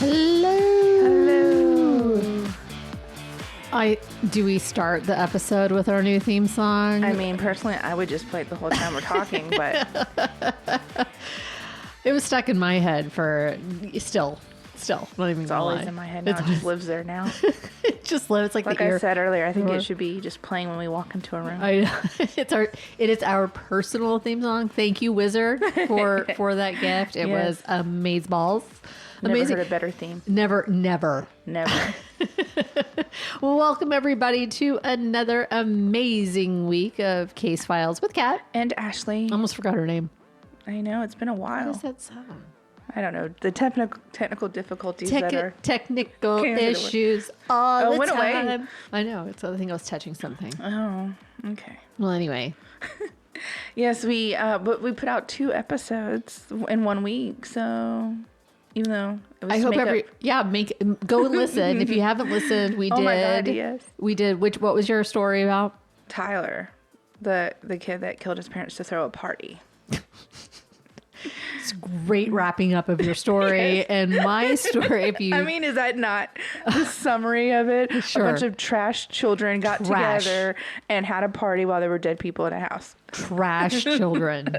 Hello. Do we start the episode with our new theme song? I mean, personally, I would just play it the whole time we're talking, but it was stuck in my head for still. Not even it's always in my head now. It just lives there now. It just lives like I said earlier. I think it should be just playing when we walk into a room. It is our personal theme song. Thank you, Wizard, for that gift. It was amazeballs. Never heard a better theme. Never. Well, welcome everybody to another amazing week of Case Files with Kat and Ashley. Almost forgot her name. I know, it's been a while. What does that sound? I don't know. The technical difficulties technical issues all the went time. Away. I know. I think I was touching something. Oh, okay. Well, anyway. Yes, we put out 2 episodes in 1 week, so even though it was go and listen. If you haven't listened, we did. Oh my God, yes. We did. What was your story about? Tyler, the kid that killed his parents to throw a party. It's great wrapping up of your story. Yes. And my story. I mean, is that not the summary of it? Sure. A bunch of trash children got together and had a party while there were dead people in a house. Trash children.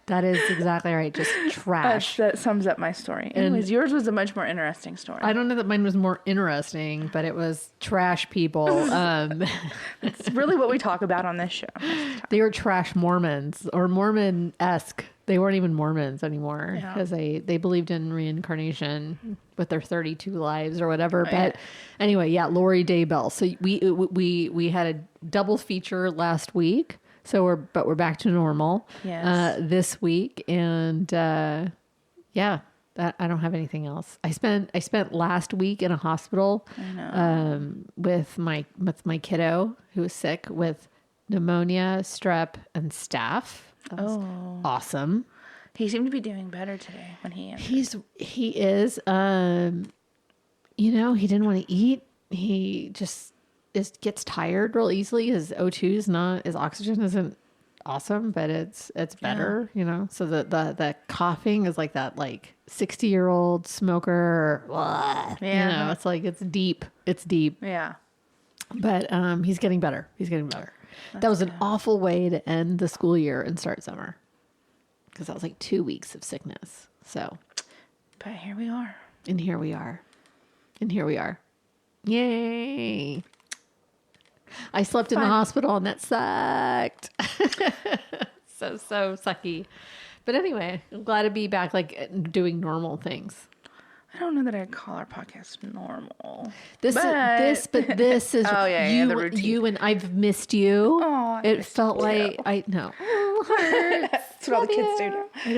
That is exactly right. Just trash. That sums up my story. Anyways, yours was a much more interesting story. I don't know that mine was more interesting, but it was trash people. It's really what we talk about on this show. They were trash Mormons or Mormon-esque. They weren't even Mormons anymore because they believed in reincarnation with their 32 lives or whatever. But anyway, Lori Daybell. So we had a double feature last week. So we're back to normal this week, and I don't have anything else. I spent last week in a hospital with my kiddo who was sick with pneumonia, strep, and staph. That was awesome. He seemed to be doing better today when he entered. He is. He didn't want to eat. He just gets tired real easily. His O2 is not, his oxygen isn't awesome, but it's better, So the coughing is like that 60-year-old smoker. It's like it's deep. Yeah. But he's getting better. That was an awful way to end the school year and start summer, because that was like 2 weeks of sickness. So, but here we are. And here we are. Yay. I slept in the hospital and that sucked. so sucky. But anyway, I'm glad to be back, doing normal things. I don't know that I'd call our podcast normal. This is the routine. You and I've missed you. Oh, it felt like I know. That's what all the kids do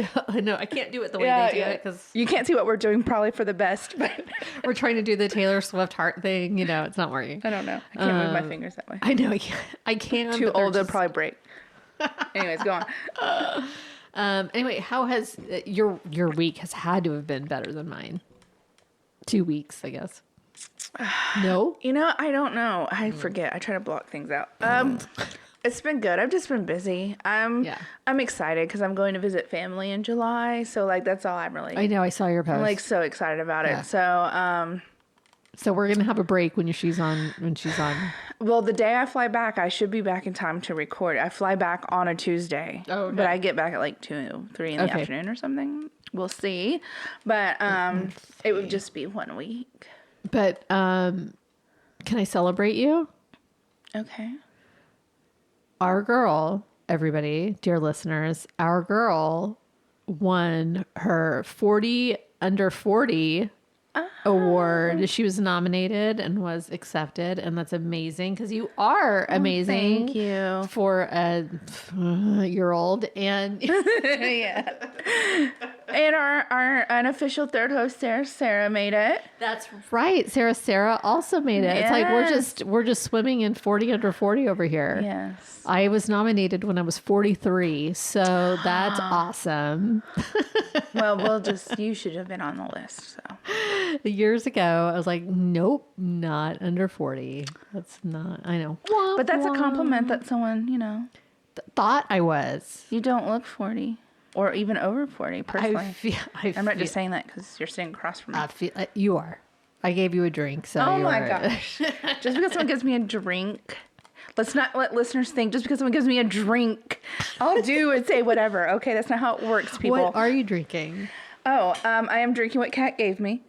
now. I know. I can't do it the way they do it because you can't see what we're doing. Probably for the best, but we're trying to do the Taylor Swift heart thing. It's not working. I don't know. I can't move my fingers that way. I know. I can. Too old to probably break. Anyways, go on. Anyway, how has your week has had to have been better than mine? 2 weeks, I guess. No? I don't know. I forget. I try to block things out. It's been good. I've just been busy. I'm excited because I'm going to visit family in July. So that's all I'm really. I know. I saw your post. I'm so excited about it. So we're gonna have a break when she's on. Well, the day I fly back, I should be back in time to record. I fly back on a Tuesday. Oh, okay. But I get back at 2, 3 in the afternoon or something. We'll see. But it would just be 1 week. But can I celebrate you? Okay. Our girl, everybody, dear listeners, our girl won her 40 under 40 award. She was nominated and was accepted, and that's amazing because you are amazing. Thank you for a year-old, and and our unofficial third host Sarah made it. That's right, Sarah also made it. Yes. It's like we're just swimming in 40 under 40 over here. Yes, I was nominated when I was 43, so that's awesome. Well, you should have been on the list. So years ago, I was like, nope, not under 40. That's not. I know, but that's a compliment that someone thought I was. You don't look 40. or even over 40, personally. I'm not just saying that because you're sitting across from me. You are. I gave you a drink, so oh my gosh. Just because someone gives me a drink, let's not let listeners think just because someone gives me a drink, I'll do and say whatever. Okay, that's not how it works, people. What are you drinking? Oh, I am drinking what Kat gave me.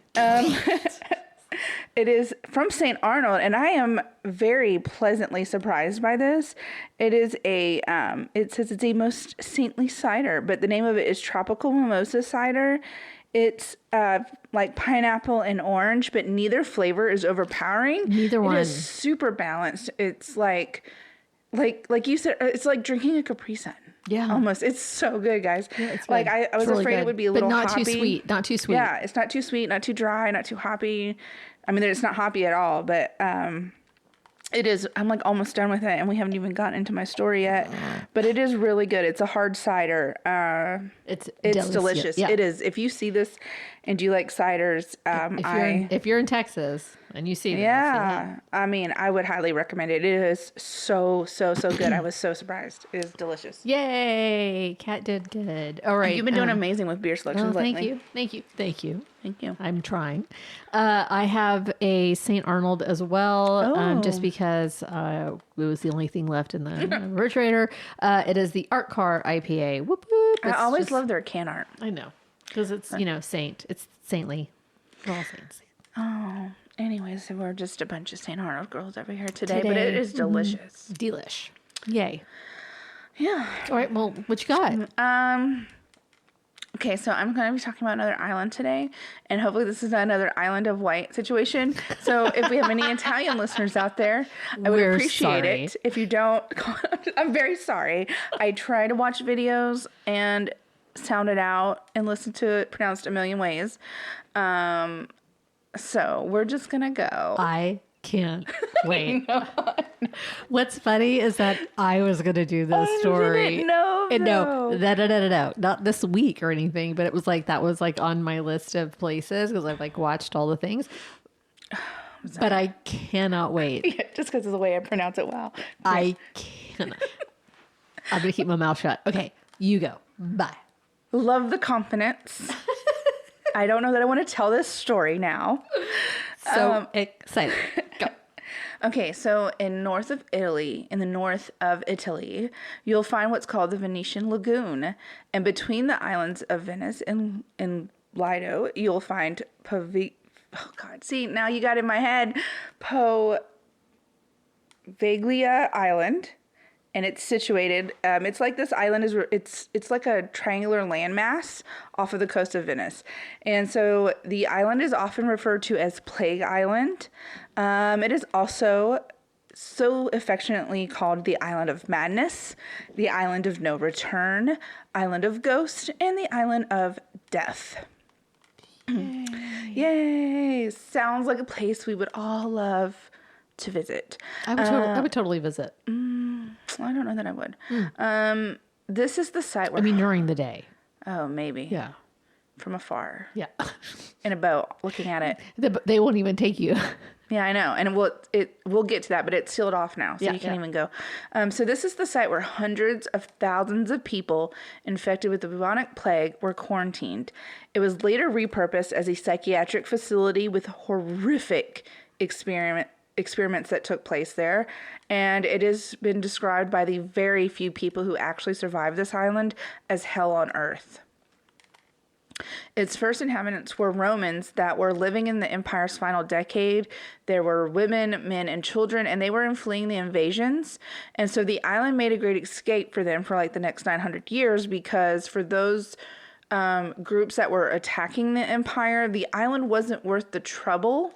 It is from St. Arnold, and I am very pleasantly surprised by this. It is it says it's a most saintly cider, but the name of it is Tropical Mimosa Cider. It's like pineapple and orange, but neither flavor is overpowering. Neither one. It is super balanced. It's like you said, it's like drinking a Capri Sun. Yeah. Almost. It's so good, guys. Yeah, it's like I was really afraid it would be a little but not hoppy. Too sweet. Not too sweet. Yeah, it's not too sweet, not too dry, not too hoppy. I mean, it's not hoppy at all, but it is. I'm like almost done with it, and we haven't even gotten into my story yet. But it is really good. It's a hard cider. It's delicious. Yeah. It is. If you see this and you like ciders, if you're in Texas and you see this, yeah, I mean, I would highly recommend it. It is so good. I was so surprised. It is delicious. Yay! Kat did good. All right, you've been doing amazing with beer selections lately. Thank you. I'm trying. I have a St. Arnold as well, just because it was the only thing left in the refrigerator. It is the Art Car IPA. Whoop whoop. I always love their can art. I know, because it's saint. It's saintly. We're all saints. Oh, anyways, we're just a bunch of St. Arnold girls over here today. But it is delicious. Delish. Yay. Yeah. All right. Well, what you got? Okay, so I'm going to be talking about another island today, and hopefully this is not another island of white situation. So if we have any Italian listeners out there, I would appreciate it. If you don't, I'm very sorry. I try to watch videos and sound it out and listen to it pronounced a million ways. So we're just going to go. I can't wait. What's funny is that I was going to do this story. No, not this week or anything, but it was like, that was like on my list of places because I've like watched all the things. But I cannot wait. Yeah, just because of the way I pronounce it well. I cannot. I'm going to keep my mouth shut. Okay, you go. Bye. Love the confidence. I don't know that I want to tell this story now. So excited. Go. Okay, so in the north of Italy, you'll find what's called the Venetian Lagoon. And between the islands of Venice and Lido, you'll find now you got in my head, Poveglia Island. And it's situated, it's like this island it's like a triangular landmass off of the coast of Venice. And so the island is often referred to as Plague Island. It is also so affectionately called the Island of Madness, the Island of No Return, Island of Ghost, and the Island of Death. Yay! Yay! Sounds like a place we would all love to visit. I would totally visit. I don't know that I would. This is the site where... during the day. Oh, maybe. Yeah. From afar. Yeah. In a boat, looking at it. They won't even take you. Yeah, I know. And we'll get to that, but it's sealed off now, so you can't even go. So this is the site where hundreds of thousands of people infected with the bubonic plague were quarantined. It was later repurposed as a psychiatric facility with horrific experiments that took place there, and it has been described by the very few people who actually survived this island as hell on earth. Its first inhabitants were Romans that were living in the empire's final decade. There were women, men, and children, and they were fleeing the invasions. And so the island made a great escape for them for like the next 900 years, because for those groups that were attacking the empire, the island wasn't worth the trouble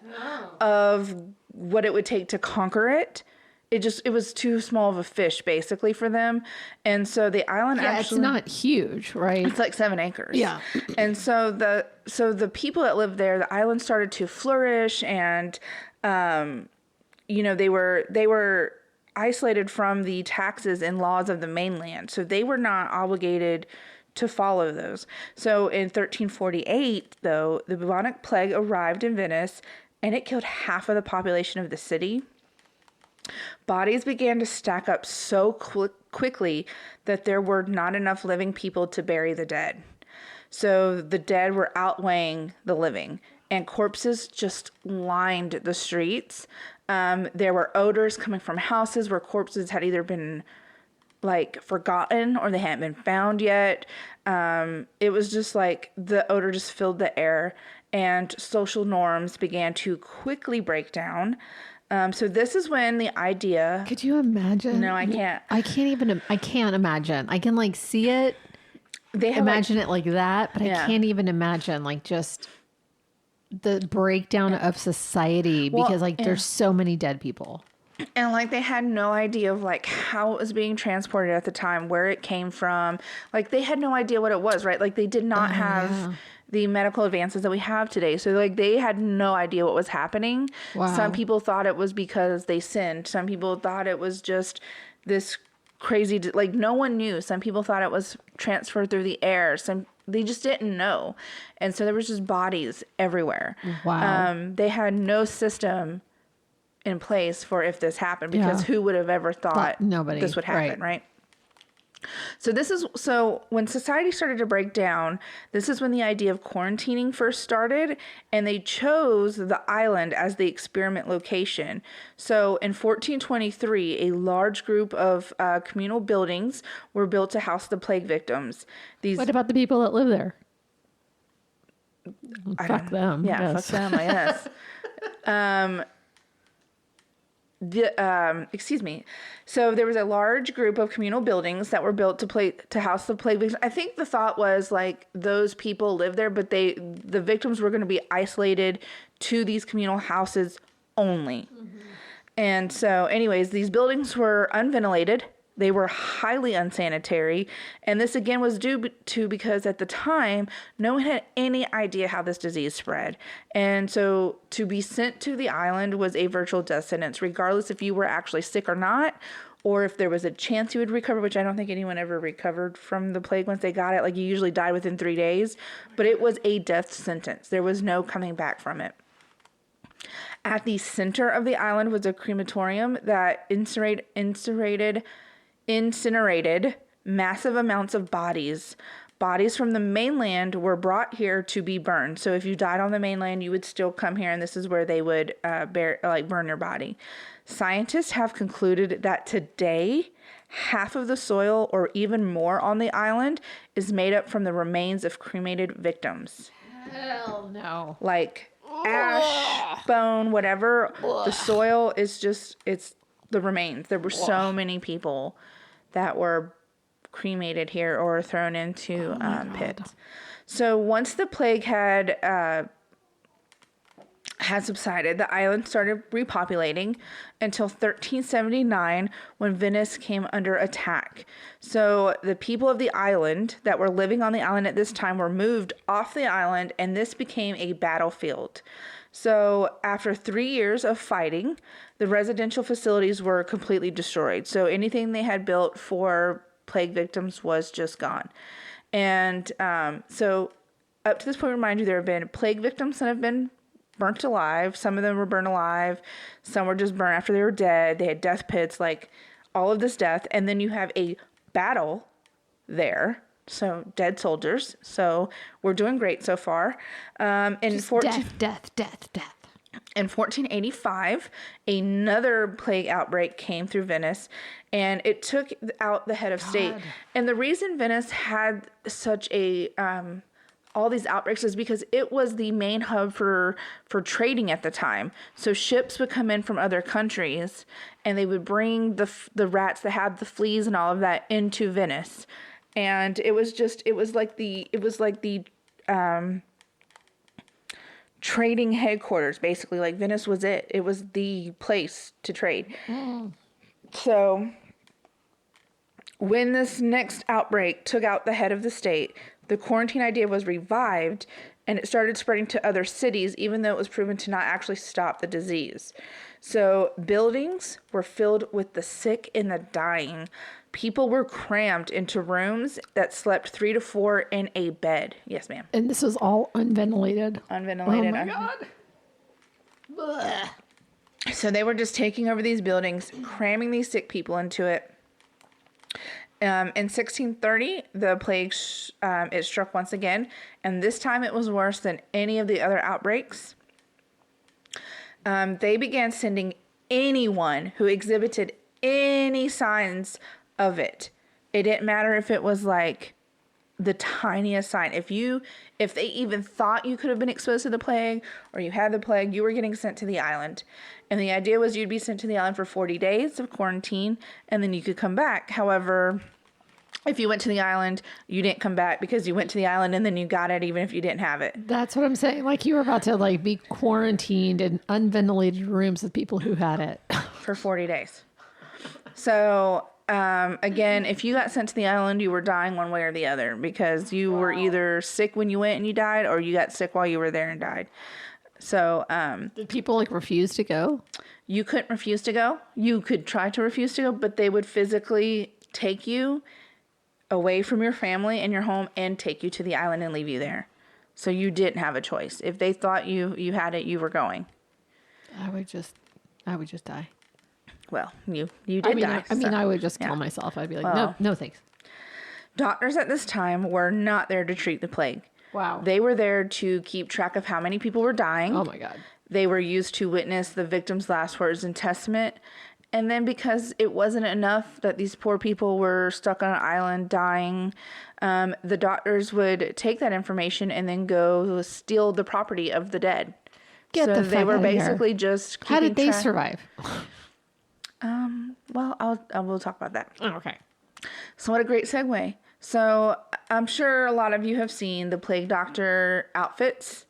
of what it would take to conquer it. It was too small of a fish basically for them. And so the island it's not huge, right? It's like 7 acres. Yeah. And so the people that lived there, the island started to flourish, and they were isolated from the taxes and laws of the mainland. So they were not obligated to follow those. So in 1348, though, the bubonic plague arrived in Venice, and it killed half of the population of the city. Bodies began to stack up so quickly that there were not enough living people to bury the dead. So the dead were outweighing the living, and corpses just lined the streets. There were odors coming from houses where corpses had either been like forgotten or they hadn't been found yet. It was just like the odor just filled the air, and social norms began to quickly break down. So this is when the idea... Could you imagine? No, I can't. I can't imagine. I can like see it, imagine it like that, but I can't even imagine like just the breakdown of society because like there's so many dead people. And like they had no idea of like how it was being transported at the time, where it came from. Like they had no idea what it was, right? Like they did not have the medical advances that we have today. So like they had no idea what was happening. Wow. Some people thought it was because they sinned. Some people thought it was just this crazy, like no one knew. Some people thought it was transferred through the air. They just didn't know. And so there was just bodies everywhere. Wow. They had no system in place for if this happened, because who would have ever thought this would happen, right? So when society started to break down, this is when the idea of quarantining first started, and they chose the island as the experiment location. So in 1423, a large group of communal buildings were built to house the plague victims. What about the people that live there? Fuck them. Yeah, fuck them, I guess. Excuse me. So there was a large group of communal buildings that were built to house the plague victims. I think the thought was like those people lived there, but the victims were going to be isolated to these communal houses only. Mm-hmm. And so anyways, these buildings were unventilated. They were highly unsanitary. And this again was due to because at the time, no one had any idea how this disease spread. And so to be sent to the island was a virtual death sentence, regardless if you were actually sick or not, or if there was a chance you would recover, which I don't think anyone ever recovered from the plague once they got it. Like you usually died within 3 days, but it was a death sentence. There was no coming back from it. At the center of the island was a crematorium that incinerated massive amounts of bodies. Bodies from the mainland were brought here to be burned. So if you died on the mainland, you would still come here, and this is where they would burn your body. Scientists have concluded that today, half of the soil or even more on the island is made up from the remains of cremated victims. Hell no. Like ash, bone, whatever. The soil is just, it's the remains. There were so many people that were cremated here or thrown into pits. So once the plague had subsided, the island started repopulating until 1379 when Venice came under attack. So the people of the island that were living on the island at this time were moved off the island, and this became a battlefield. So after 3 years of fighting, the residential facilities were completely destroyed. So anything they had built for plague victims was just gone. And so up to this point, remind you, there have been plague victims that have been burnt alive. Some of them were burned alive. Some were just burned after they were dead. They had death pits, like all of this death. And then you have a battle there. So dead soldiers. So we're doing great so far. Death. In 1485, another plague outbreak came through Venice, and it took out the head of state. And the reason Venice had such a all these outbreaks is because it was the main hub for trading at the time. So ships would come in from other countries, and they would bring the rats that had the fleas and all of that into Venice. And it was like the trading headquarters, basically. Like Venice was it. It was the place to trade. So when this next outbreak took out the head of the state, the quarantine idea was revived, and it started spreading to other cities, even though it was proven to not actually stop the disease. So buildings were filled with the sick and the dying. People were crammed into rooms that slept 3 to 4 in a bed. Yes, ma'am. And this was all unventilated. Unventilated. Oh, my God. So they were just taking over these buildings, cramming these sick people into it. In 1630, the plague it struck once again, and this time it was worse than any of the other outbreaks. They began sending anyone who exhibited any signs of it. It didn't matter if it was like the tiniest sign. If they even thought you could have been exposed to the plague or you had the plague, you were getting sent to the island. And the idea was you'd be sent to the island for 40 days of quarantine, and then you could come back. However, if you went to the island, you didn't come back because you went to the island and then you got it even if you didn't have it. That's what I'm saying. Like you were about to like be quarantined in unventilated rooms with people who had it. For 40 days. So, again, if you got sent to the island, you were dying one way or the other because you were either sick when you went and you died or you got sick while you were there and died. So, did people like refuse to go? You couldn't refuse to go. You could try to refuse to go, but they would physically take you away from your family and your home and take you to the island and leave you there. So you didn't have a choice. If they thought you had it, you were going. I would just die. Well, you did die. I would just kill myself. I'd be like, no, thanks. Doctors at this time were not there to treat the plague. Wow. They were there to keep track of how many people were dying. Oh my God. They were used to witness the victim's last words and testament. And then because it wasn't enough that these poor people were stuck on an island dying, the doctors would take that information and then go steal the property of the dead. They were basically just keeping How did they survive? Well, we'll talk about that. Oh, okay. So what a great segue. So I'm sure a lot of you have seen the plague doctor outfits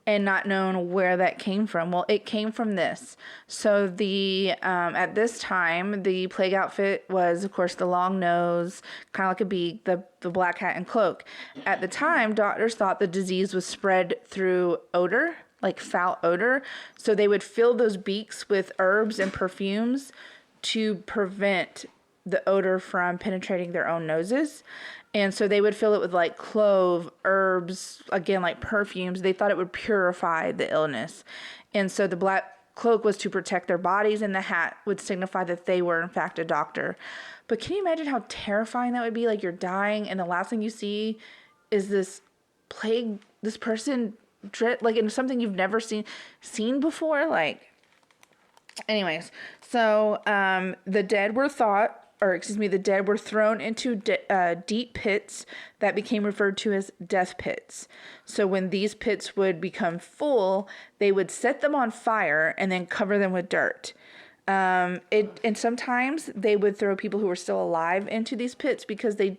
and not known where that came from. Well, it came from this. So at this time, the plague outfit was, of course, the long nose, kind of like a beak, the black hat and cloak. At the time, doctors thought the disease was spread through odor, like foul odor. So they would fill those beaks with herbs and perfumes to prevent the odor from penetrating their own noses. And so they would fill it with like clove, herbs, again, like perfumes. They thought it would purify the illness. And so the black cloak was to protect their bodies, and the hat would signify that they were in fact a doctor. But can you imagine how terrifying that would be? Like you're dying and the last thing you see is this plague, this person like in something you've never seen before. Like, anyways, so the dead were thrown into deep pits that became referred to as death pits. So when these pits would become full, they would set them on fire and then cover them with dirt. And sometimes they would throw people who were still alive into these pits because they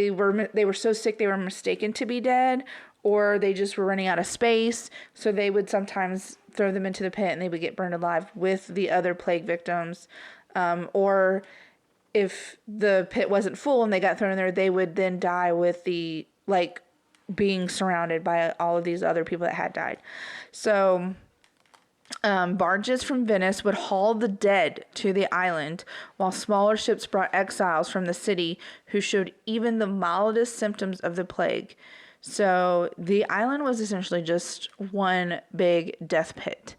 were so sick they were mistaken to be dead, or they just were running out of space. So they would sometimes throw them into the pit and they would get burned alive with the other plague victims. Or if the pit wasn't full and they got thrown in there, they would then die with being surrounded by all of these other people that had died. So, barges from Venice would haul the dead to the island, while smaller ships brought exiles from the city who showed even the mildest symptoms of the plague. So the island was essentially just one big death pit.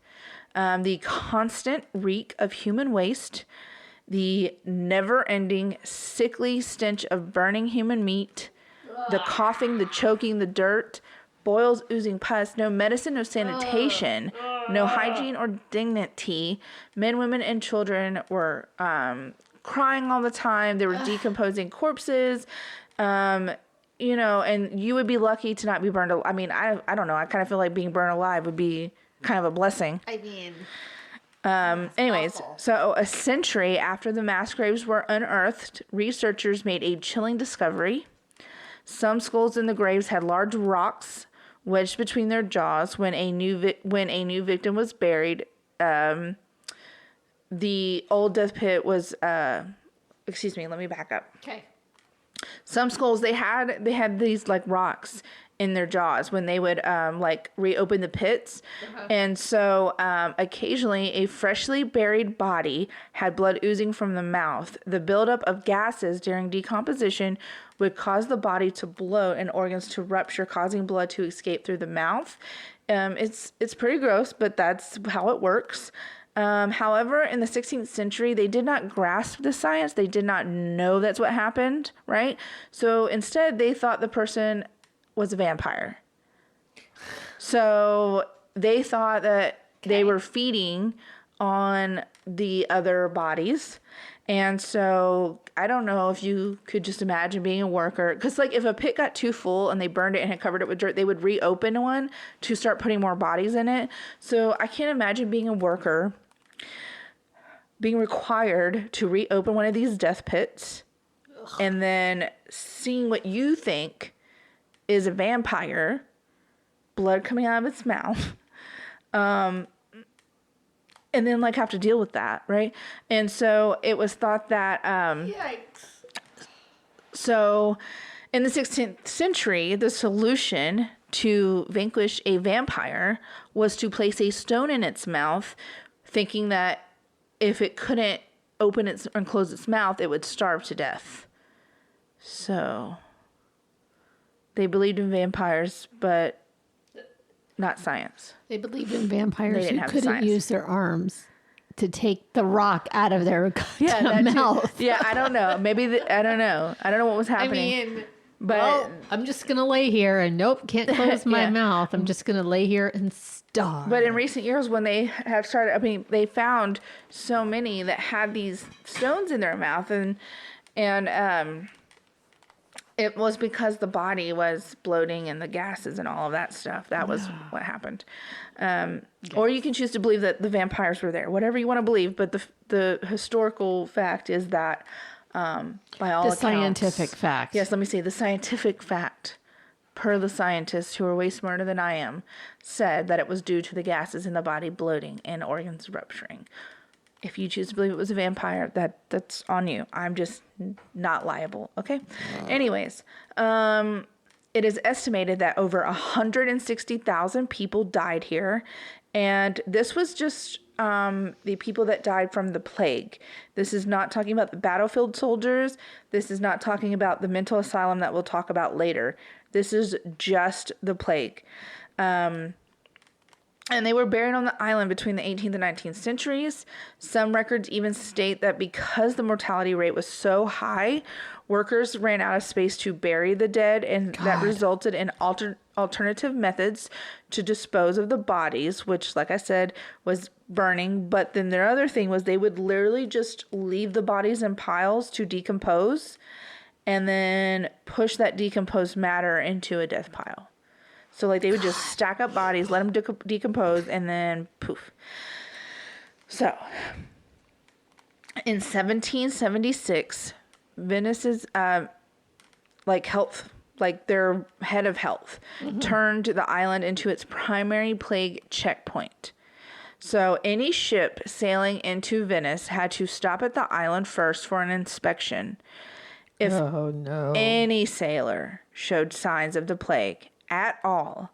The constant reek of human waste, the never-ending sickly stench of burning human meat, the coughing, the choking, the dirt, boils oozing pus, no medicine, no sanitation, no hygiene or dignity. Men, women, and children were crying all the time. They were decomposing corpses. And you would be lucky to not be burned alive. I mean, I don't know. I kind of feel like being burned alive would be kind of a blessing. I mean, anyways, awful. So a century after the mass graves were unearthed, researchers made a chilling discovery. Some skulls in the graves had large rocks wedged between their jaws. When a new victim was buried, the old death pit was. Excuse me. Let me back up. Okay. Some skulls they had these like rocks in their jaws when they would reopen the pits. And so occasionally a freshly buried body had blood oozing from the mouth. The buildup of gases during decomposition would cause the body to bloat and organs to rupture, causing blood to escape through the mouth. It's pretty gross, but that's how it works. However, in the 16th century, they did not grasp the science. They did not know that's what happened, right? So instead, they thought the person was a vampire. So they thought that they were feeding on the other bodies. And so I don't know if you could just imagine being a worker. Because, like, if a pit got too full and they burned it and had covered it with dirt, they would reopen one to start putting more bodies in it. So I can't imagine being a worker being required to reopen one of these death pits and then seeing what you think is a vampire, blood coming out of its mouth, and then, like, have to deal with that, right? And so it was thought that, Yikes. So in the 16th century, the solution to vanquish a vampire was to place a stone in its mouth, thinking that if it couldn't open its and close its mouth, it would starve to death. So they believed in vampires, but not science. They believed in vampires who the couldn't science. use their arms to take the rock out of their mouth. Too. Yeah, I don't know. Maybe I don't know. I don't know what was happening. But well, I'm just going to lay here and nope, can't close my mouth. I'm just going to lay here and starve. But in recent years, when they have started, I mean, they found so many that had these stones in their mouth, and it was because the body was bloating and the gases and all of that stuff. That was what happened. Or you can choose to believe that the vampires were there. Whatever you want to believe, but the historical fact is that by all accounts, scientific fact. Yes, let me see. The scientific fact, per the scientists who are way smarter than I am, said that it was due to the gases in the body bloating and organs rupturing. If you choose to believe it was a vampire, that's on you. I'm just not liable, okay? Anyways, it is estimated that over 160,000 people died here. And this was just the people that died from the plague. This is not talking about the battlefield soldiers. This is not talking about the mental asylum that we'll talk about later. This is just the plague. And they were buried on the island between the 18th and 19th centuries. Some records even state that because the mortality rate was so high, workers ran out of space to bury the dead, and that resulted in alternative methods to dispose of the bodies, which, like I said, was burning. But then their other thing was they would literally just leave the bodies in piles to decompose and then push that decomposed matter into a death pile. So, like, they would just stack up bodies, let them decompose, and then poof. So, in 1776, Venice's, their head of health turned the island into its primary plague checkpoint. So, any ship sailing into Venice had to stop at the island first for an inspection. If any sailor showed signs of the plague at all,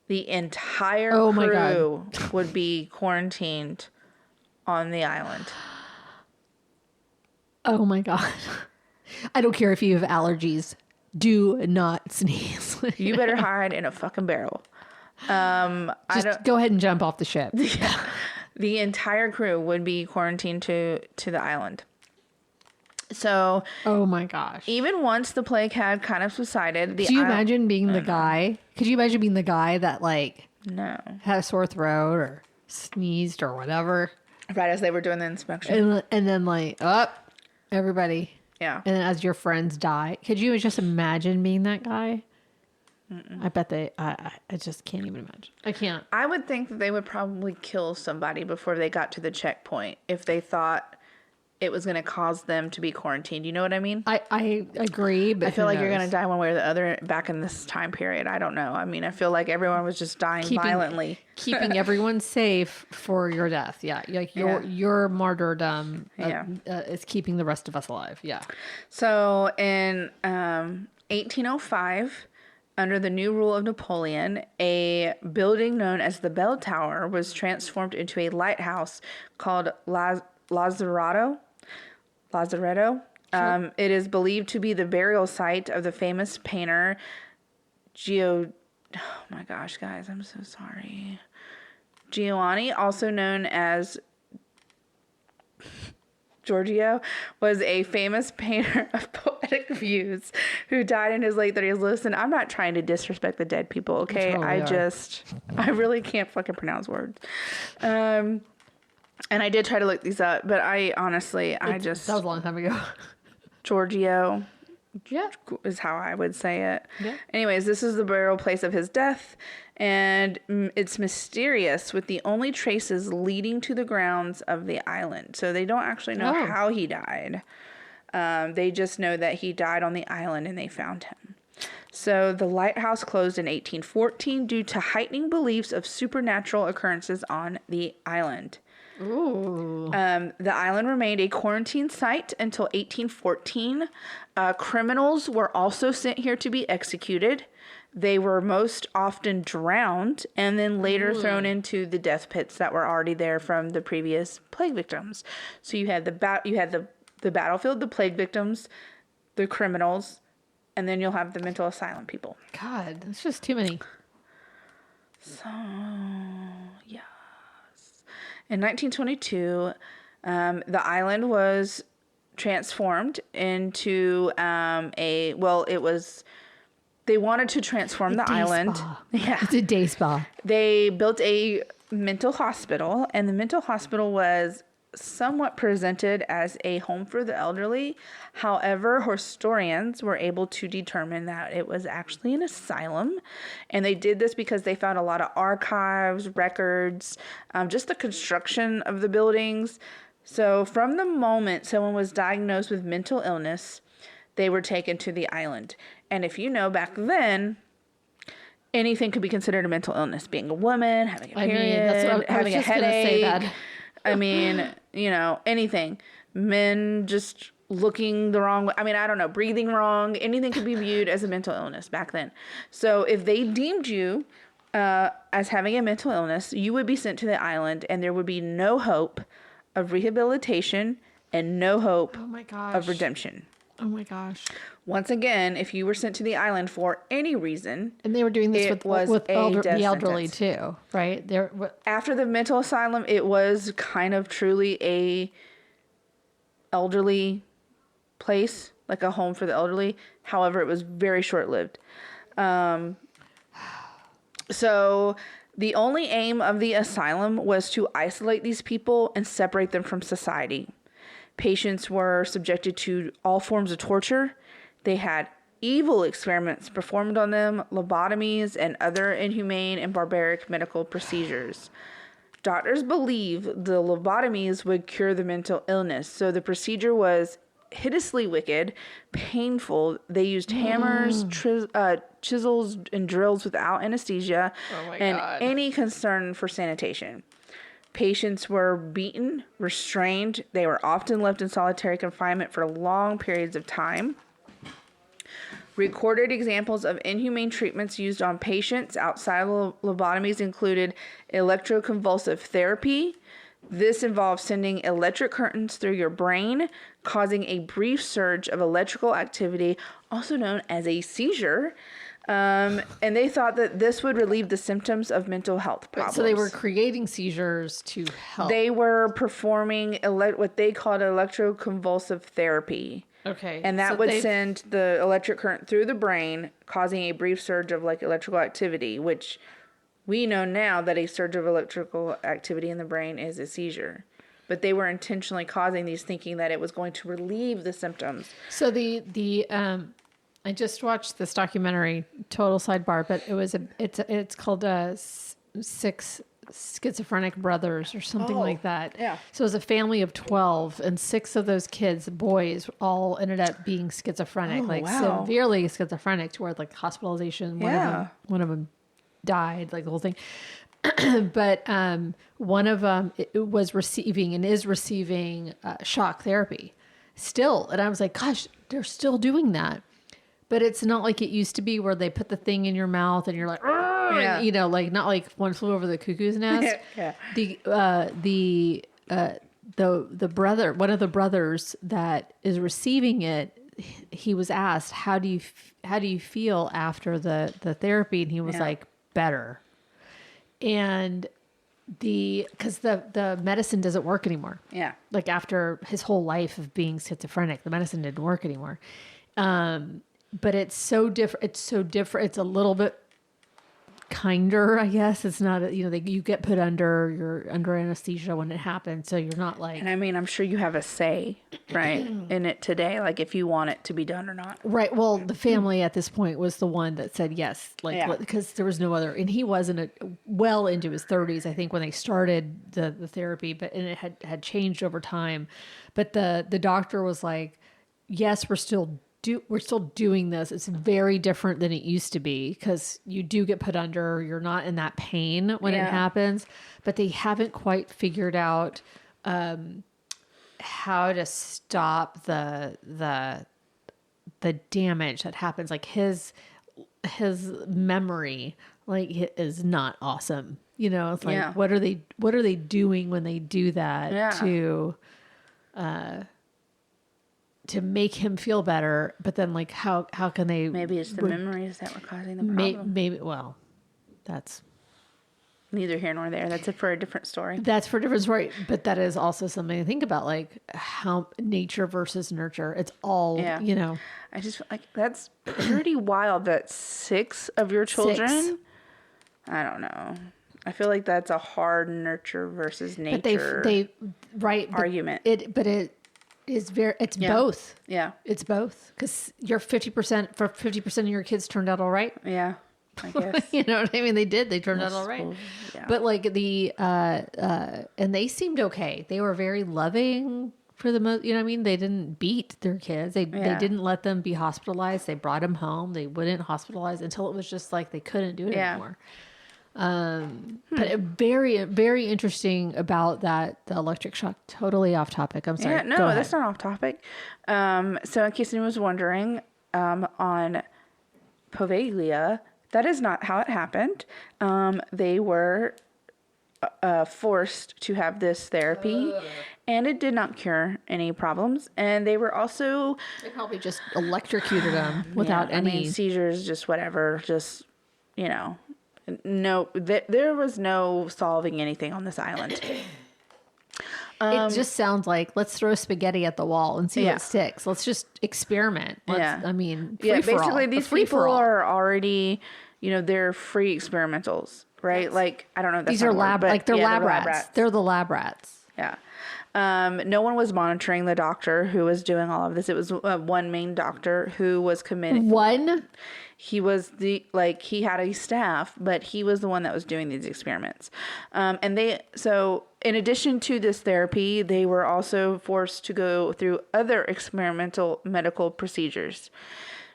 the entire crew would be quarantined on the island. Oh my God. I don't care if you have allergies. Do not sneeze. You better hide in a fucking barrel. Just go ahead and jump off the ship. Yeah. The entire crew would be quarantined to the island. So, oh my gosh. Even once the plague had kind of subsided, Could you imagine being the guy? Could you imagine being the guy that had a sore throat or sneezed or whatever? Right as they were doing the inspection. And then everybody. Yeah. And then as your friends die. Could you just imagine being that guy? Mm-mm. I bet I just can't even imagine. I can't. I would think that they would probably kill somebody before they got to the checkpoint if they thought it was going to cause them to be quarantined. You know what I mean? I agree, but I feel like you're going to die one way or the other back in this time period. I don't know. I mean, I feel like everyone was just dying violently. Keeping everyone safe for your death. Yeah. Like your martyrdom is keeping the rest of us alive. Yeah. So in 1805, under the new rule of Napoleon, a building known as the Bell Tower was transformed into a lighthouse called Lazaretto. It is believed to be the burial site of the famous painter oh my gosh, guys, I'm so sorry. Giovanni, also known as Giorgio was a famous painter of poetic views who died in his late 30s. Listen, I'm not trying to disrespect the dead people, okay? I really can't fucking pronounce words. And I did try to look these up, but that was a long time ago. Giorgio. Yeah. Is how I would say it. Yeah. Anyways, this is the burial place of his death, and it's mysterious with the only traces leading to the grounds of the island. So they don't actually know how he died. They just know that he died on the island and they found him. So the lighthouse closed in 1814 due to heightening beliefs of supernatural occurrences on the island. Ooh. The island remained a quarantine site until 1814. Criminals were also sent here to be executed. They were most often drowned and then later thrown into the death pits that were already there from the previous plague victims. So you had the battlefield, the plague victims, the criminals, and then you'll have the mental asylum people. God, that's just too many. So, yeah. In 1922, the island was transformed into they wanted to transform the island. Spa. Yeah. It's a day spa. They built a mental hospital, and the mental hospital was somewhat presented as a home for the elderly. However, historians were able to determine that it was actually an asylum, and they did this because they found a lot of archives, records, just the construction of the buildings. So from the moment someone was diagnosed with mental illness, they were taken to the island. And if you know, back then, anything could be considered a mental illness. Being a woman, having a period, having a headache. I mean, anything. Men just looking the wrong way. I mean, I don't know, breathing wrong. Anything could be viewed as a mental illness back then. So if they deemed you as having a mental illness, you would be sent to the island, and there would be no hope of rehabilitation and no hope of redemption. Oh my gosh. Once again, if you were sent to the island for any reason, and they were doing this with the elderly too, right? After the mental asylum, it was kind of truly a elderly place, like a home for the elderly. However, it was very short-lived. So the only aim of the asylum was to isolate these people and separate them from society. Patients were subjected to all forms of torture. They had evil experiments performed on them, lobotomies, and other inhumane and barbaric medical procedures. Doctors believe the lobotomies would cure the mental illness, so the procedure was hideously wicked, painful. They used hammers, chisels, and drills without anesthesia, and any concern for sanitation. Patients were beaten, restrained. They were often left in solitary confinement for long periods of time. Recorded examples of inhumane treatments used on patients outside of lobotomies included electroconvulsive therapy. This involves sending electric currents through your brain, causing a brief surge of electrical activity, also known as a seizure. And they thought that this would relieve the symptoms of mental health problems. So they were creating seizures to help. They were performing what they called electroconvulsive therapy. Okay. And that would send the electric current through the brain, causing a brief surge of electrical activity, which we know now that a surge of electrical activity in the brain is a seizure. But they were intentionally causing these, thinking that it was going to relieve the symptoms. So I just watched this documentary, total sidebar, but it's called Six Schizophrenic Brothers or something like that. Yeah. So it was a family of 12, and 6 of those kids, boys, all ended up being schizophrenic, severely schizophrenic, to where hospitalization. One of them died, the whole thing. But one of them was receiving and is receiving shock therapy still, and I was like, gosh, they're still doing that. But it's not like it used to be, where they put the thing in your mouth and you're like, and, not like One Flew Over the Cuckoo's Nest. Yeah. The brother, one of the brothers that is receiving it, he was asked, how do you feel after the therapy? And he was like, better. And because the medicine doesn't work anymore. Yeah. Like after his whole life of being schizophrenic, the medicine didn't work anymore. But it's so different. It's so different. It's a little bit kinder, I guess. It's not, you get put you're under anesthesia when it happens. So you're not like, and I mean, I'm sure you have a say, right, in it today, like if you want it to be done or not. Right. Well, the family at this point was the one that said yes, like, because there was no other, and he wasn't well into his 30s, I think, when they started the therapy, and it had changed over time. But the doctor was like, yes, we're still doing this. It's very different than it used to be because you do get put under. You're not in that pain when it happens, but they haven't quite figured out how to stop the damage that happens. Like his memory, like, is not awesome. It's like, what are they doing when they do that to make him feel better? But then, like, how can they? Maybe it's the memories that were causing the problem. Maybe. Well, that's neither here nor there. That's for a different story. But that is also something to think about, like how nature versus nurture. It's all, I just feel like that's pretty wild that 6 of your children. I don't know. I feel like that's a hard nurture versus nature argument. It's both. Yeah. It's both. Because you're 50% of your kids turned out all right. Yeah. I guess. You know what I mean? They did. They turned out all right. Yeah. But like and they seemed okay. They were very loving for the most, you know what I mean? They didn't beat their kids. They didn't let them be hospitalized. They brought them home. They wouldn't hospitalize until it was just like they couldn't do it anymore. But very, very interesting about that, the electric shock. Totally off topic. I'm sorry. Yeah, no, that's not off topic. So in case anyone was wondering, on Poveglia, that is not how it happened. They were forced to have this therapy, and it did not cure any problems. And they were also... They probably just electrocuted them without any... seizures, just whatever, just, no, there was no solving anything on this island. It just sounds like, let's throw spaghetti at the wall and see what sticks. Let's just experiment. I mean, basically these people are already, they're free experimentals, right? Yes. Like, I don't know. These are lab rats. They're the lab rats. Yeah. No one was monitoring the doctor who was doing all of this. It was one main doctor who was committed. One? He was he had a staff, but he was the one that was doing these experiments. So in addition to this therapy, they were also forced to go through other experimental medical procedures.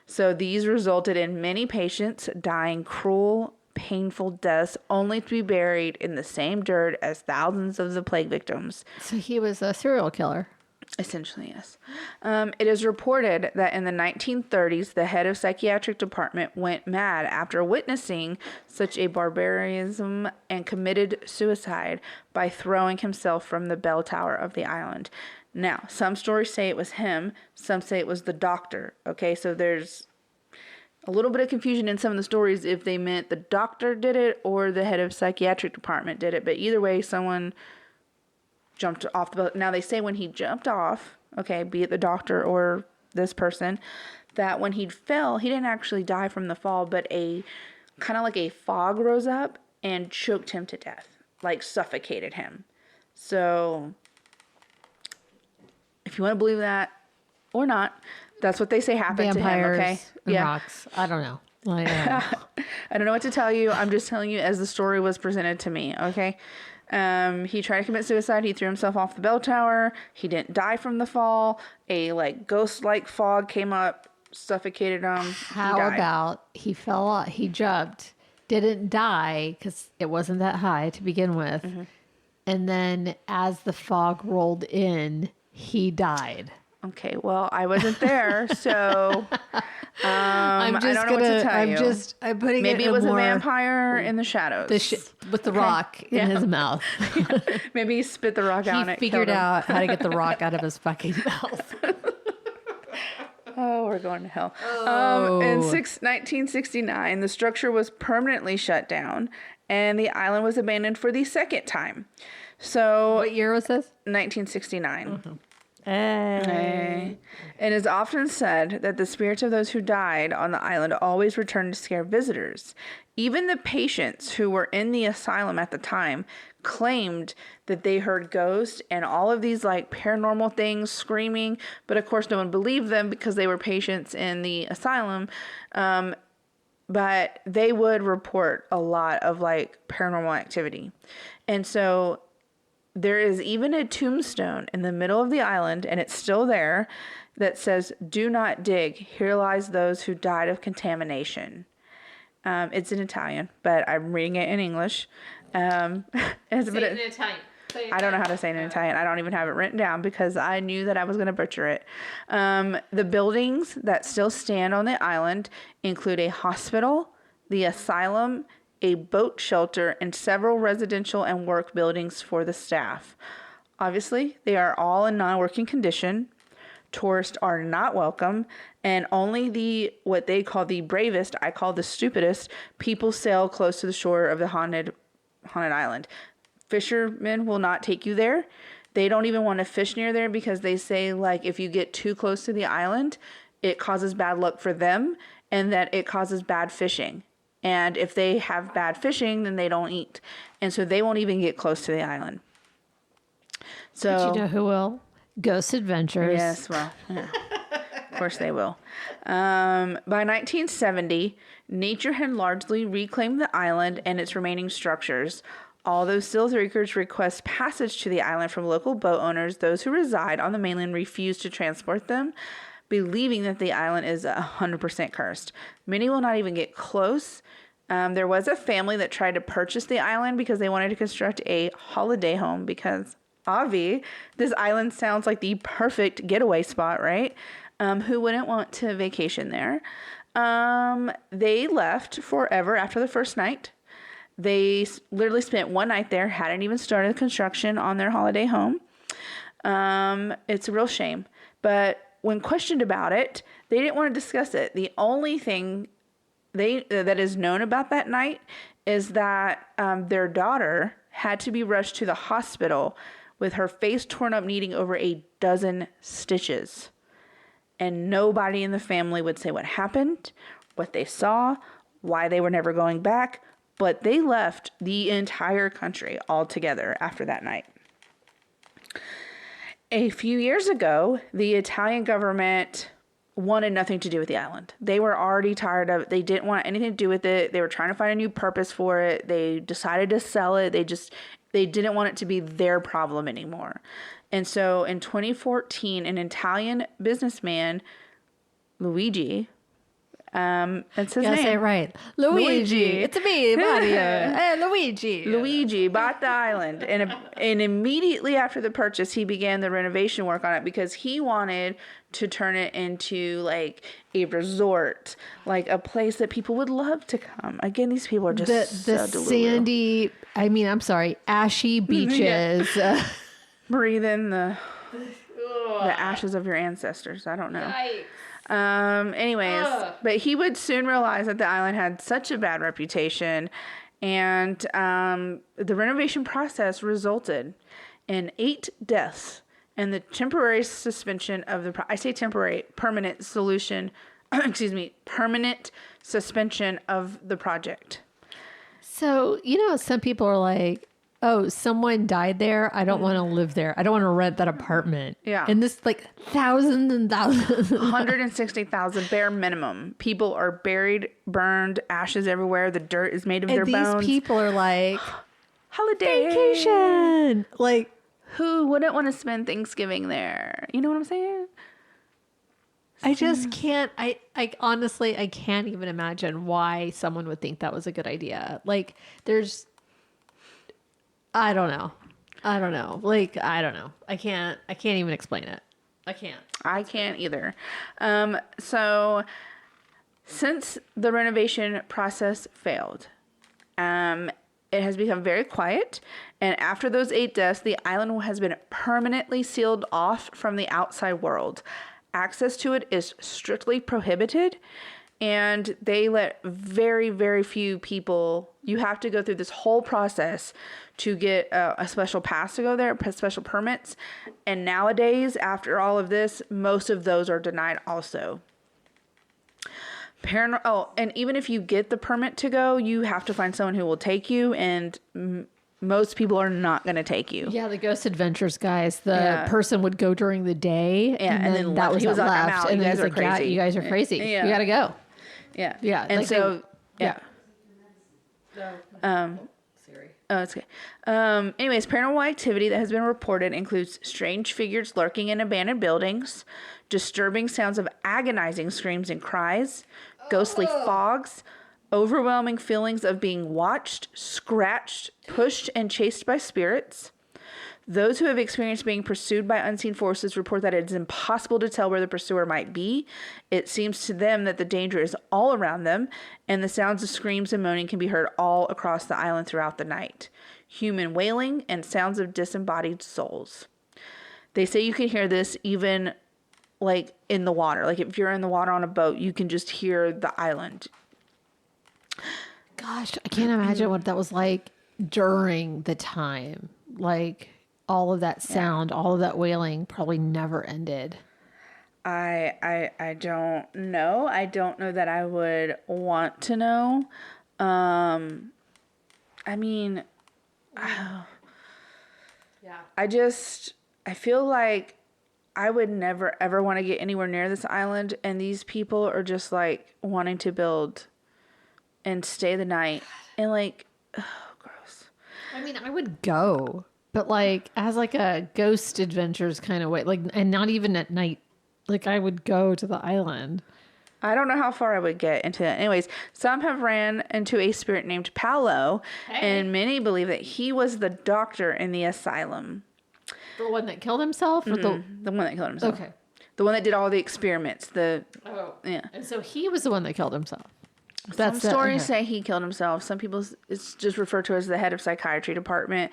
So these resulted in many patients dying cruel, painful deaths, only to be buried in the same dirt as thousands of the plague victims. So he was a serial killer. Essentially, yes. It is reported that in the 1930s, the head of psychiatric department went mad after witnessing such a barbarism and committed suicide by throwing himself from the bell tower of the island. Now, some stories say it was him. Some say it was the doctor. Okay, so there's a little bit of confusion in some of the stories if they meant the doctor did it or the head of psychiatric department did it. But either way, someone jumped off the boat. Now, they say when he jumped off, okay, be it the doctor or this person, that when he fell, he didn't actually die from the fall, but a kind of like a fog rose up and choked him to death, like suffocated him. So if you want to believe that or not, that's what they say happened Vampires to him, okay? And rocks. I don't know. I don't know what to tell you. I'm just telling you as the story was presented to me, okay? He tried to commit suicide. He threw himself off the bell tower. He didn't die from the fall. A ghost-like fog came up, suffocated him. How about he fell off? He jumped, didn't die because it wasn't that high to begin with. Mm-hmm. And then as the fog rolled in, he died. Okay, well, I wasn't there, so I don't know what to tell you. I'm putting maybe it was a vampire in the shadows. With the rock in his mouth. Maybe he spit the rock out. He figured out how to get the rock out of his fucking mouth. Oh, we're going to hell. Oh. In 1969, the structure was permanently shut down, and the island was abandoned for the second time. So, what year was this? 1969. Mm-hmm. Hey. It is often said that the spirits of those who died on the island always return to scare visitors. Even the patients who were in the asylum at the time claimed that they heard ghosts and all of these like paranormal things, screaming, but of course no one believed them because they were patients in the asylum. But they would report a lot of like paranormal activity. And so there is even a tombstone in the middle of the island, and it's still there, that says, "Do not dig. Here lies those who died of contamination." It's in Italian, but I'm reading it in English. Say it in Italian. I don't know how to say it in Italian. I don't even have it written down because I knew that I was going to butcher it. The buildings that still stand on the island include a hospital, the asylum, a boat shelter, and several residential and work buildings for the staff. Obviously, they are all in non-working condition. Tourists are not welcome, and only what they call the bravest, I call the stupidest, people sail close to the shore of the haunted island. Fishermen will not take you there. They don't even want to fish near there because they say, like, if you get too close to the island, it causes bad luck for them and that it causes bad fishing. And if they have bad fishing, then they don't eat. And so they won't even get close to the island. So, but you know who will? Ghost Adventures. Yes, well, yeah. Of course they will. By 1970, nature had largely reclaimed the island and its remaining structures. Although still seekers request passage to the island from local boat owners, those who reside on the mainland refuse to transport them, believing that the island is 100% cursed. Many will not even get close. There was a family that tried to purchase the island because they wanted to construct a holiday home because, Avi, this island sounds like the perfect getaway spot, right? Who wouldn't want to vacation there? They left forever after the first night. They literally spent one night there, hadn't even started construction on their holiday home. It's a real shame. But when questioned about it, they didn't want to discuss it. The only thing that is known about that night is that their daughter had to be rushed to the hospital with her face torn up, needing over a dozen stitches. And nobody in the family would say what happened, what they saw, why they were never going back. But they left the entire country altogether after that night. A few years ago, the Italian government wanted nothing to do with the island. They were already tired of it. They didn't want anything to do with it. They were trying to find a new purpose for it. They decided to sell it. They didn't want it to be their problem anymore. And so in 2014, an Italian businessman, Luigi, that's his name. Say it right. Luigi. It's me, Mario. Hey, Luigi. Luigi bought the island. And immediately after the purchase, he began the renovation work on it because he wanted to turn it into like a resort, like a place that people would love to come. Again, these people are just the so sandy, ashy beaches. Yeah. Breathe in the ashes of your ancestors. I don't know. Anyways, but he would soon realize that the island had such a bad reputation, and the renovation process resulted in 8 deaths and the temporary suspension of permanent suspension of the project. So, some people are like, oh, someone died there. I don't want to live there. I don't want to rent that apartment. Yeah. And this, like, thousands and thousands. 160,000 bare minimum. People are buried, burned, ashes everywhere. The dirt is made of their bones. And these people are like, holiday. Vacation. Like, who wouldn't want to spend Thanksgiving there? You know what I'm saying? I just can't. I honestly, I can't even imagine why someone would think that was a good idea. Like, I don't know. Like, I don't know. I can't even explain it. I can't either. So since the renovation process failed, it has become very quiet. And after those 8 deaths, the island has been permanently sealed off from the outside world. access to it is strictly prohibited. And they let very, very few people, you have to go through this whole process to get a special pass to go there, special permits. And nowadays, after all of this, most of those are denied also. And even if you get the permit to go, you have to find someone who will take you, and most people are not going to take you. Yeah, the Ghost Adventures guys, the person would go during the day, and then that was he was like, left. I'm out. And You then guys are he's like, crazy. yeah, you guys are crazy. Yeah. You got to go. Yeah. Yeah. And like so, yeah. Sorry. Oh, it's okay. Anyways, paranormal activity that has been reported includes strange figures lurking in abandoned buildings, disturbing sounds of agonizing screams and cries, ghostly fogs, overwhelming feelings of being watched, scratched, pushed, and chased by spirits. Those who have experienced being pursued by unseen forces report that it is impossible to tell where the pursuer might be. It seems to them that the danger is all around them, and the sounds of screams and moaning can be heard all across the island throughout the night. Human wailing and sounds of disembodied souls. They say you can hear this even like in the water. Like if you're in the water on a boat, you can just hear the island. Gosh, I can't imagine what that was like during the time. Like all of that sound, all of that wailing probably never ended. I don't know. I don't know that I would want to know. I mean, I feel like I would never ever want to get anywhere near this island, and these people are just like wanting to build and stay the night and like, gross. I mean, I would go, but like as like a ghost adventures kind of way, like, and not even at night. Like I would go to the island. I don't know how far I would get into that. Anyways, some have ran into a spirit named Paolo, and many believe that he was the doctor in the asylum. The one that killed himself? Or The one that killed himself. Okay. The one that did all the experiments. Yeah. And so he was the one that killed himself. Some stories say he killed himself. Some people, it's just referred to as the head of psychiatry department.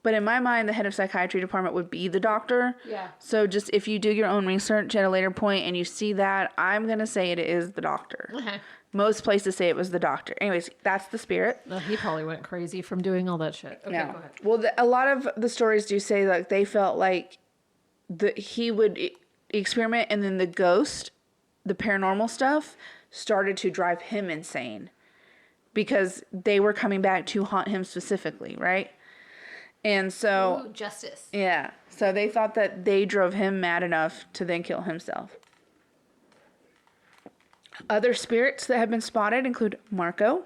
But in my mind, the head of psychiatry department would be the doctor. Yeah. So just if you do your own research at a later point and you see that, I'm going to say it is the doctor. Okay. Most places say it was the doctor. Anyways, that's the spirit. Well, he probably went crazy from doing all that shit. Okay, Yeah. go ahead. Well, a lot of the stories do say like they felt like he would experiment, and then the ghost, the paranormal stuff, started to drive him insane because they were coming back to haunt him specifically, right? And so... Ooh, justice. Yeah. So they thought that they drove him mad enough to then kill himself. Other spirits that have been spotted include Marco.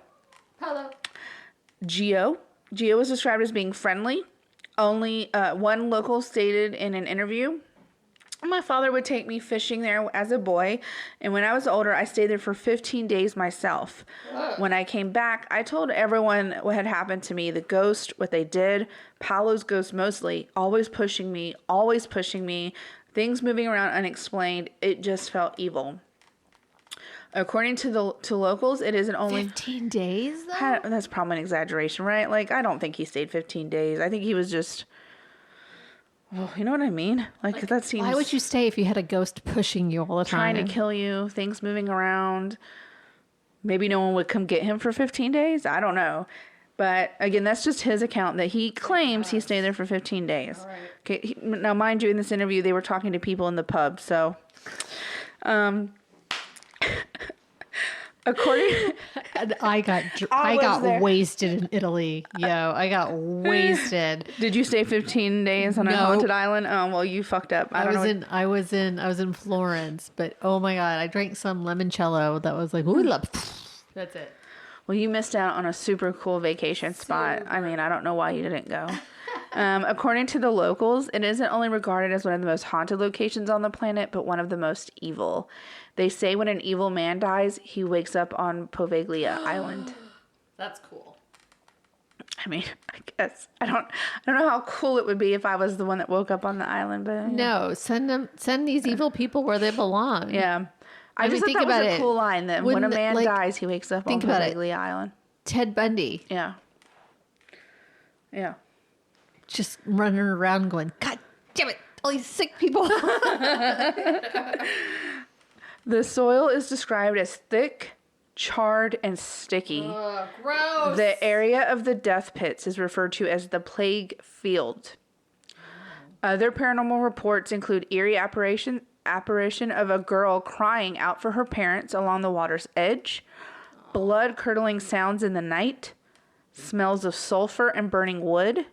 Hello. Gio. Gio was described as being friendly. Only one local stated in an interview, my father would take me fishing there as a boy, and when I was older, I stayed there for 15 days myself. When I came back, I told everyone what had happened to me, the ghost, what they did, Paolo's ghost mostly, always pushing me, things moving around unexplained. It just felt evil. According to locals, it isn't only 15 days though? That's probably an exaggeration, right? Like, I don't think he stayed 15 days. I think he was just... Well, you know what I mean? Like that seems... Why would you stay if you had a ghost pushing you all the time? Trying to kill you, things moving around. Maybe no one would come get him for 15 days? I don't know. But again, that's just his account that he claims he stayed there for 15 days. All right. Okay. Now, mind you, in this interview, they were talking to people in the pub. So, according... I got wasted in Italy. I got wasted. Did you stay 15 days on a haunted island? Oh, well, you fucked up. I was in Florence, but oh my God, I drank some limoncello that was like, ooh, that's it. Well, you missed out on a super cool vacation spot. I mean, I don't know why you didn't go. According to the locals, it isn't only regarded as one of the most haunted locations on the planet, but one of the most evil. They say when an evil man dies, he wakes up on Poveglia Island. That's cool. I mean, I guess I don't know how cool it would be if I was the one that woke up on the island, but no, send these evil people where they belong. Yeah. I just think that was a cool line that when a man dies, he wakes up on Poveglia Island. Ted Bundy. Yeah. Yeah. Just running around going, God damn it. all these sick people. The soil is described as thick, charred, and sticky. Gross. The area of the death pits is referred to as the plague field. Other paranormal reports include eerie apparition of a girl crying out for her parents along the water's edge, blood-curdling sounds in the night, smells of sulfur and burning wood,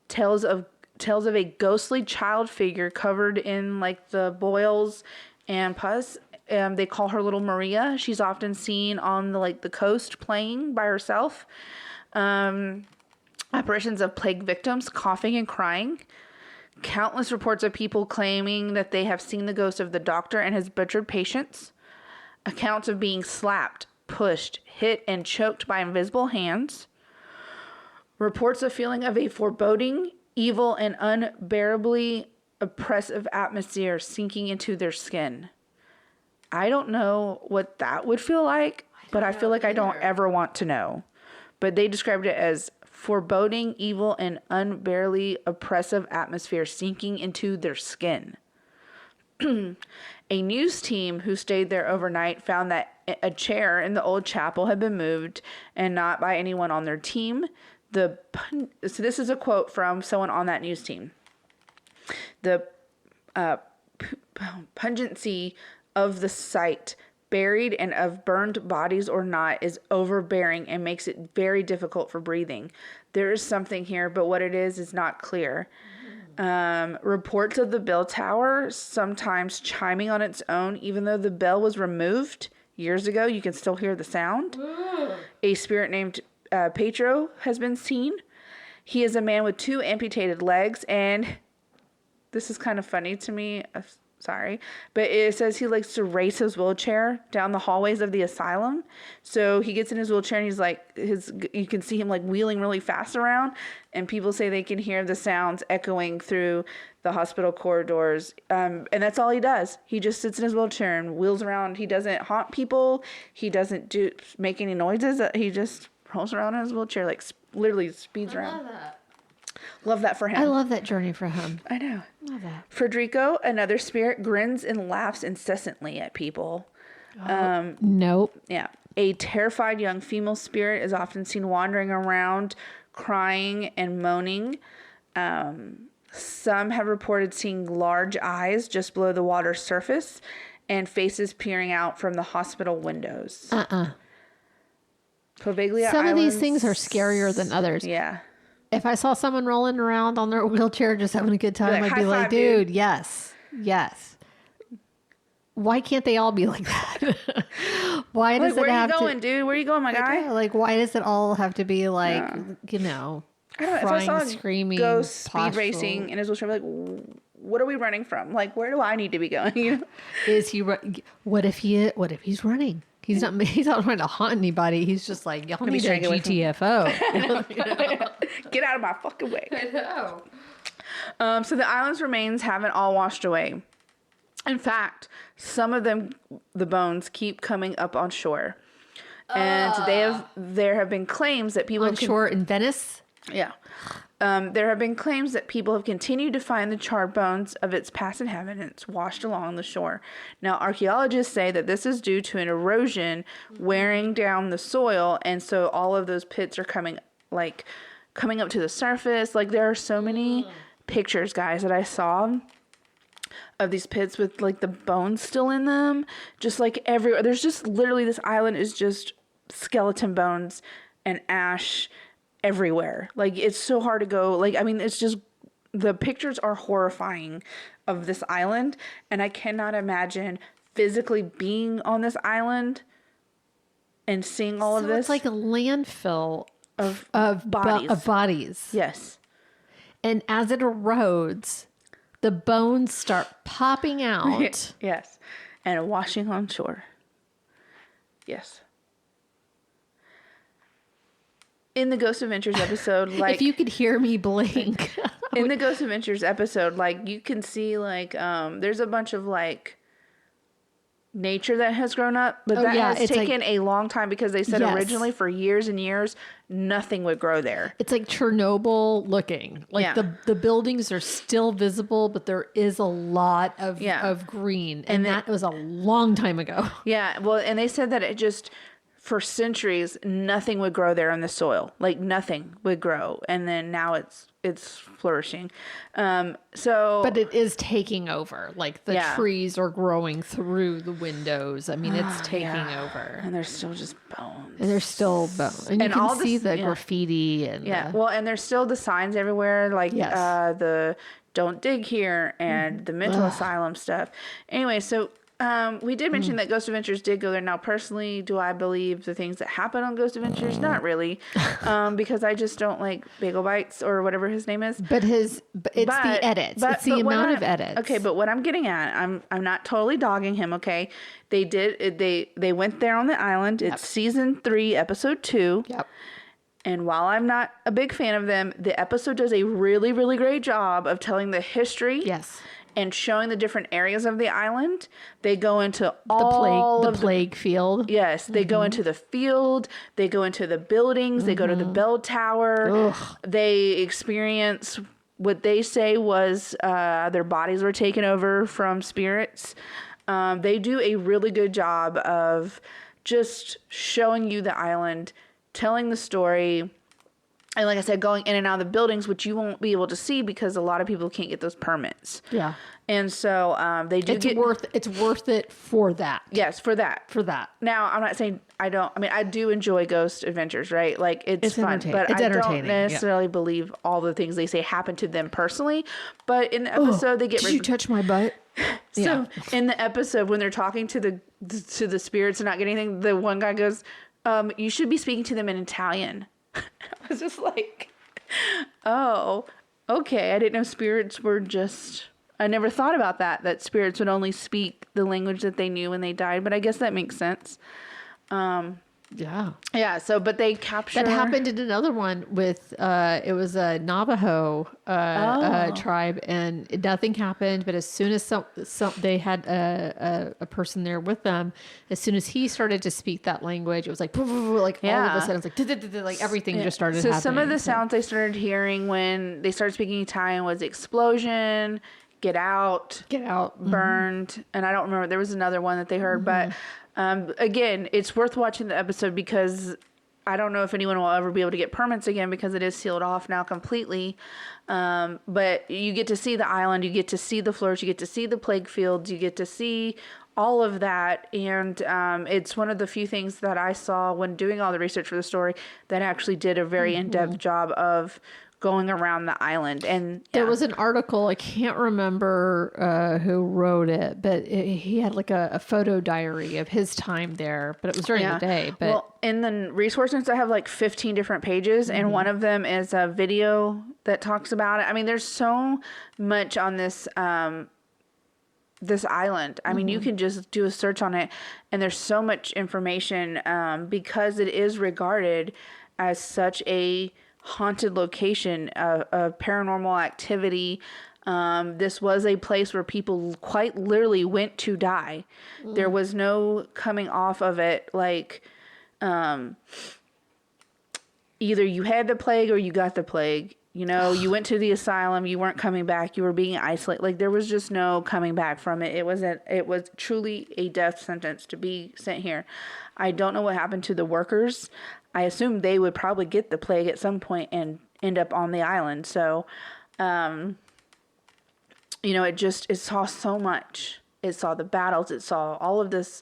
tales of a ghostly child figure covered in like the boils and pus. They call her Little Maria. She's often seen on the coast playing by herself. Apparitions of plague victims coughing and crying. Countless reports of people claiming that they have seen the ghost of the doctor and his butchered patients. Accounts of being slapped, pushed, hit, and choked by invisible hands. Reports of feeling of a foreboding, evil, and unbearably oppressive atmosphere sinking into their skin. I don't know what that would feel like, but I feel like I don't ever want to know. But they described it as foreboding, evil, and unbearably oppressive atmosphere sinking into their skin. A news team who stayed there overnight found that a chair in the old chapel had been moved, and not by anyone on their team. So this is a quote from someone on that news team. The pungency of the site, buried and of burned bodies or not, is overbearing and makes it very difficult for breathing. There is something here, but what it is not clear. Reports of the bell tower sometimes chiming on its own, even though the bell was removed years ago, you can still hear the sound. A spirit named Petro has been seen. He is a man with 2 amputated legs, and this is kind of funny to me. Sorry, but it says he likes to race his wheelchair down the hallways of the asylum. So he gets in his wheelchair and he's you can see him wheeling really fast around, and people say they can hear the sounds echoing through the hospital corridors. And that's all he does. He just sits in his wheelchair and wheels around. He doesn't haunt people. He doesn't make any noises. He just rolls around in his wheelchair, literally speeds around. Love that for him. I love that journey for him. I know. Love that. Federico, another spirit, grins and laughs incessantly at people. Nope. Yeah. A terrified young female spirit is often seen wandering around, crying and moaning. Some have reported seeing large eyes just below the water's surface and faces peering out from the hospital windows. Poveglia Some Islands, of these things are scarier than others. Yeah. If I saw someone rolling around on their wheelchair just having a good time, I'd be like, dude, yes. Why can't they all be like that? Why does it have to... Where are you going, dude? Where are you going, my guy? Why does it all have to be crying, screaming, ghost speed racing in his wheelchair, I'd be like, what are we running from? Where do I need to be going? Is he... What if he's running? He's not trying to haunt anybody. He's just like, y'all need a GTFO. Get out of my fucking way. I know. So the island's remains haven't all washed away. In fact, some of them, the bones, keep coming up on shore. And there have been claims that people... On shore in Venice? Yeah. There have been claims that people have continued to find the charred bones of its past inhabitants washed along the shore. Now, archaeologists say that this is due to an erosion wearing down the soil, and so all of those pits are coming up to the surface. There are so many pictures, guys, that I saw of these pits with the bones still in them. Just everywhere. There's just literally, this island is just skeleton bones and ash everywhere. It's so hard to go. It's just, the pictures are horrifying of this island, and I cannot imagine physically being on this island and seeing all of this. It's like a landfill of bodies. Of bodies. Yes. And as it erodes, the bones start popping out. Yes. And washing on shore. Yes. In the Ghost Adventures episode, if you could hear me blink. In the Ghost Adventures episode, you can see, there's a bunch of, nature that has grown up, but that has taken a long time because they said originally for years and years nothing would grow there. It's like Chernobyl looking. Like the buildings are still visible, but there is a lot of green, and that was a long time ago. Yeah, well, and they said that it just for centuries nothing would grow there in the soil. Like nothing would grow, and then now it's flourishing. But it is taking over. Like the trees are growing through the windows. I mean, it's taking over. And there's still just bones. And there's still bones. And you can see the graffiti and well, and there's still the signs everywhere, like the don't dig here and the mental asylum stuff. Anyway, so we did mention that Ghost Adventures did go there. Now, personally, do I believe the things that happen on Ghost Adventures? Not really, because I just don't like Bagel Bites or whatever his name is. But it's the edits. It's the amount of edits. Okay, but what I'm getting at, I'm not totally dogging him. Okay, they went there on the island. It's season 3, episode 2. Yep. And while I'm not a big fan of them, the episode does a really, really great job of telling the history. Yes. And showing the different areas of the island. They go into the plague field. Yes, they go into the field. They go into the buildings. They go to the bell tower. Ugh. They experience what they say was their bodies were taken over from spirits. They do a really good job of just showing you the island, telling the story. And like I said, going in and out of the buildings, which you won't be able to see because a lot of people can't get those permits. Yeah. And so they do it's worth it for that. Yes, for that. For that. Now, I'm not saying I do enjoy Ghost Adventures, right? Like it's fun, but I don't necessarily believe all the things they say happen to them personally. But in the episode, they get Did you touch my butt? So in the episode, when they're talking to the spirits and not getting anything, the one guy goes, "You should be speaking to them in Italian." I was just like, oh, okay. I didn't know spirits were just... I never thought about that spirits would only speak the language that they knew when they died, but I guess that makes sense. Yeah, so, but they capture... That happened in another one with, it was a Navajo tribe, and nothing happened, but as soon as they had a person there with them, as soon as he started to speak that language, it was like, like all of a sudden, it's like everything just started happening. So some of the sounds they started hearing when they started speaking Italian was explosion, get out, burned, and I don't remember, there was another one that they heard, but... again, it's worth watching the episode because I don't know if anyone will ever be able to get permits again because it is sealed off now completely. But you get to see the island, you get to see the floors, you get to see the plague fields, you get to see all of that. And it's one of the few things that I saw when doing all the research for the story that actually did a very in-depth job of going around the island. And there was an article, I can't remember who wrote it, but he had like a photo diary of his time there, but it was during the day. But well, in the resource notes, I have like 15 different pages, and one of them is a video that talks about it. I mean, there's so much on this this island. I mean, you can just do a search on it, and there's so much information because it is regarded as such a haunted location of paranormal activity. This was a place where people quite literally went to die. There was no coming off of it. Like, either you had the plague or you got the plague. You know, you went to the asylum, you weren't coming back, you were being isolated. Like, there was just no coming back from it. It was truly a death sentence to be sent here. I don't know what happened to the workers. I assume they would probably get the plague at some point and end up on the island. So, you know, it saw so much. It saw the battles. It saw all of this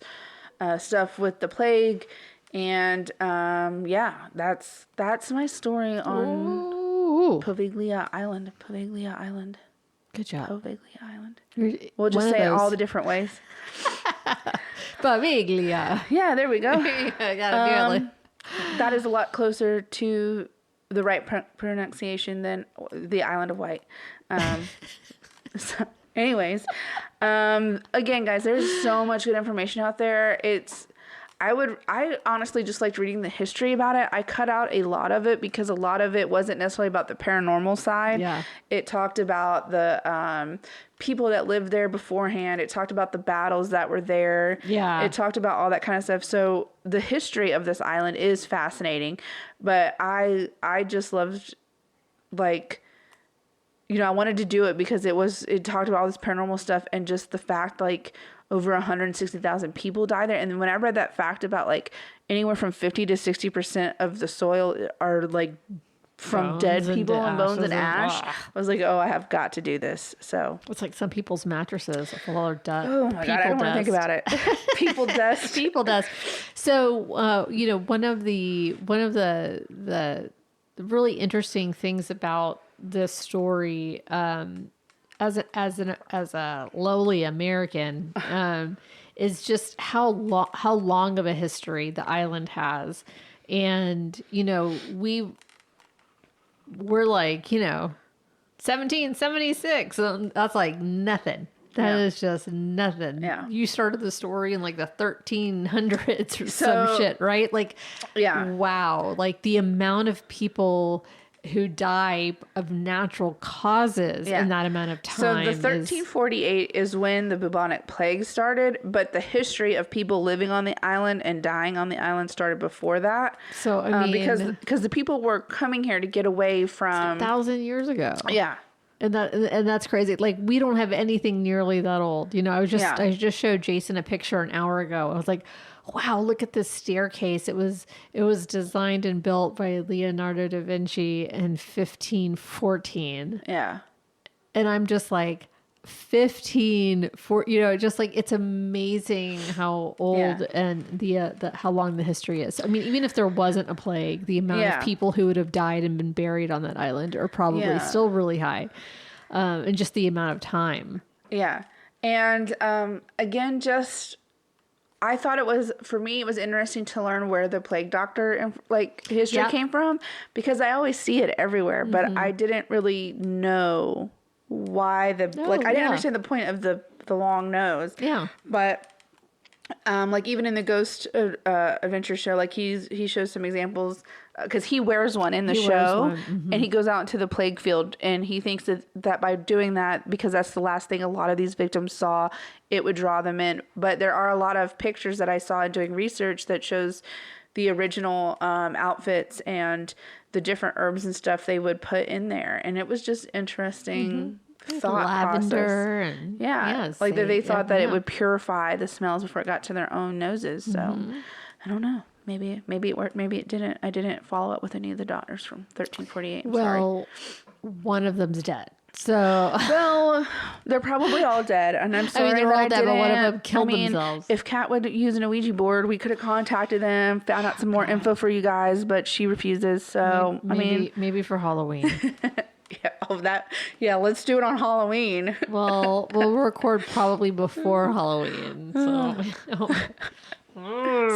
stuff with the plague. And, that's my story on Poveglia Island. Poveglia Island. Good job. Poveglia Island. We'll just say it all the different ways. Poveglia. Yeah, there we go. I got it. That is a lot closer to the right pronunciation than the Island of Wight. So, anyways, again, guys, there's so much good information out there. I honestly just liked reading the history about it. I cut out a lot of it because a lot of it wasn't necessarily about the paranormal side. Yeah. It talked about the people that lived there beforehand. It talked about the battles that were there. Yeah. It talked about all that kind of stuff. So the history of this island is fascinating, but I just loved, like, you know, I wanted to do it because it talked about all this paranormal stuff and just the fact, like, over 160,000 people die there. And when I read that fact about, like, anywhere from 50 to 60% of the soil are, like, from dead people and bones and ash, I was like, oh, I have got to do this. So it's like some people's mattresses full of dust. Oh my God, I don't want to think about it. People dust. People dust. So, you know, one of the really interesting things about this story, as a lowly American, is just how long of a history the island has. And, you know, we're like, you know, 1776. That's like nothing. That is just nothing. Yeah. You started the story in like the 1300s or some shit, right? Like, wow. Like the amount of people who die of natural causes in that amount of time. So the 1348 is when the bubonic plague started, but the history of people living on the island and dying on the island started before that. So I mean, because the people were coming here to get away from 1,000 years ago. Yeah. And that's crazy. Like, we don't have anything nearly that old. You know, I just showed Jason a picture an hour ago. I was like, wow, look at this staircase. It was designed and built by Leonardo da Vinci in 1514. Yeah. And I'm just like, 15, you know, just like, it's amazing how old and the how long the history is. I mean, even if there wasn't a plague, the amount of people who would have died and been buried on that island are probably still really high. And just the amount of time. Yeah. And again, just I thought it was interesting to learn where the plague doctor history came from, because I always see it everywhere, but I didn't really know why I didn't understand the point of the long nose. Yeah. But like even in the Ghost Adventure show, like he shows some examples because he wears one in the show, and he goes out into the plague field, and he thinks that by doing that, because that's the last thing a lot of these victims saw, it would draw them in. But there are a lot of pictures that I saw in doing research that shows the original outfits and the different herbs and stuff they would put in there. And it was just interesting thought lavender process. And like they thought that it would purify the smells before it got to their own noses. So I don't know. Maybe it worked. Maybe it didn't. I didn't follow up with any of the doctors from 1348. I'm sorry. One of them's dead. So well, they're probably all dead, and I'm sorry. I mean, they're all dead, but one of them killed themselves. If Kat would use an Ouija board, we could have contacted them, found out some more info for you guys, but she refuses. So maybe for Halloween. Let's do it on Halloween. Well, we'll record probably before Halloween. So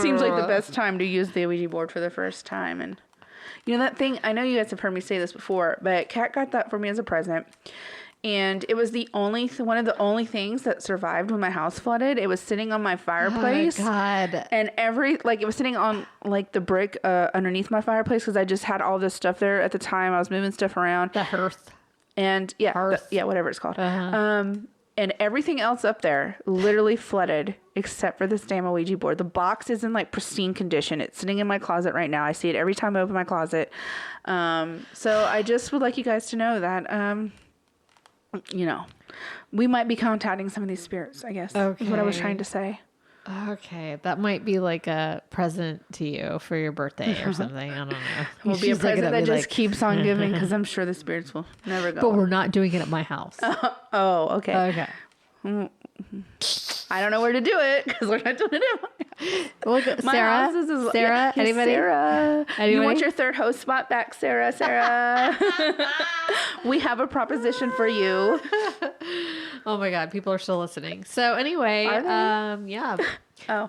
seems like the best time to use the Ouija board for the first time. And you know that thing, I know you guys have heard me say this before, but Kat got that for me as a present. And it was one of the only things that survived when my house flooded. It was sitting on my fireplace. Oh, God. And it was sitting on like the brick underneath my fireplace, because I just had all this stuff there at the time. I was moving stuff around. The hearth. And whatever it's called. And everything else up there literally flooded except for this damn Ouija board. The box is in like pristine condition. It's sitting in my closet right now. I see it every time I open my closet. So I just would like you guys to know that, you know, we might be contacting some of these spirits, I guess. Okay. Is what I was trying to say. Okay. That might be like a present to you for your birthday or something. I don't know. It will be a present that just keeps on giving, because I'm sure the spirits will never go. But we're not doing it at my house. Oh, okay. Okay. I don't know where to do it, because we're not doing it at my house. Well, Sarah, anybody? Sarah. You want your third host spot back, Sarah? We have a proposition for you. Oh my God, people are still listening. So anyway, yeah. Oh,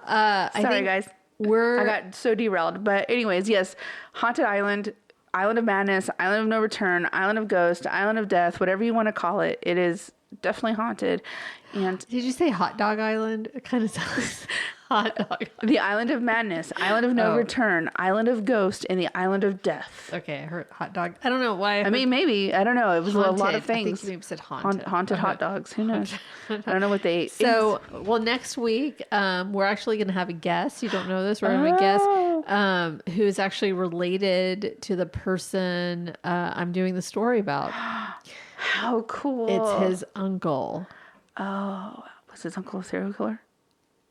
sorry guys. I got so derailed. But anyways, yes, Haunted Island, Island of Madness, Island of No Return, Island of Ghost, Island of Death, whatever you want to call it. It is definitely haunted. And did you say Hot Dog Island? It kind of sounds Hot Dog. The Island of Madness, Island of No Return, Island of Ghost, and the Island of Death. Okay, I heard hot dog. I don't know why. I mean, maybe. I don't know. It was haunted. A lot of things. I think you maybe said haunted. Haunted hot dogs. Who knows? I don't know what they ate. So, well, next week, we're actually going to have a guest. You don't know this. We're going to have a guest who's actually related to the person I'm doing the story about. How cool. It's his uncle. Oh, was his uncle a serial killer?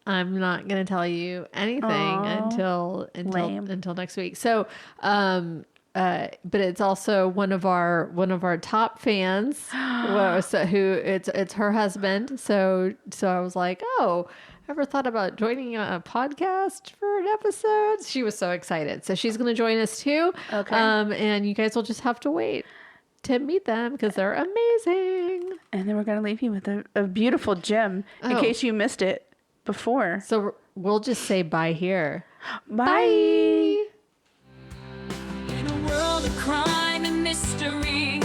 I'm not going to tell you anything until next week. So, but it's also one of our top fans, who it's her husband. So I was like, oh, ever thought about joining a podcast for an episode? She was so excited. So she's going to join us too. Okay. And you guys will just have to wait to meet them because they're amazing. And then we're going to leave you with a beautiful gem in case you missed it before. So we'll just say bye here. Bye. In a world of crime and mystery,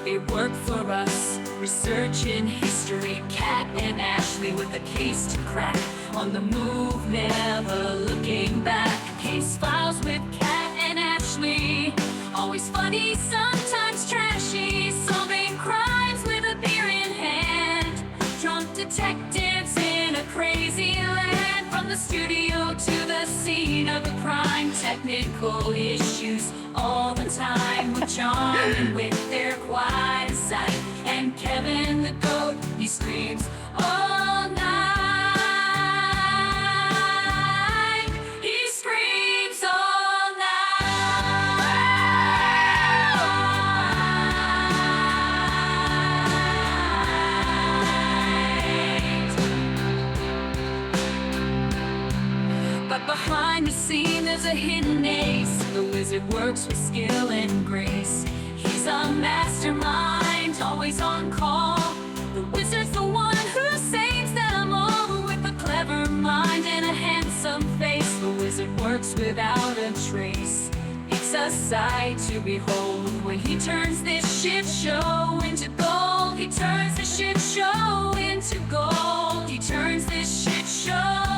they work for us, researching history. Kat and Ashley with a case to crack, on the move, never looking back. Case files with Kat and Ashley, always funny, sometimes trashy, solving crimes with a beer in hand. Drunk detectives in a crazy land, from the studio to the scene of a crime. Technical issues all the time, with John and with their quiet sight. And Kevin the goat, he screams all night. He screams all night. But behind the scene there's a hidden ace. The wizard works with skill and grace. He's a mastermind, always on call. The wizard's the one who saves them all. With a clever mind and a handsome face, the wizard works without a trace. It's a sight to behold when he turns this shit show into gold. He turns the shit show into gold. He turns this shit show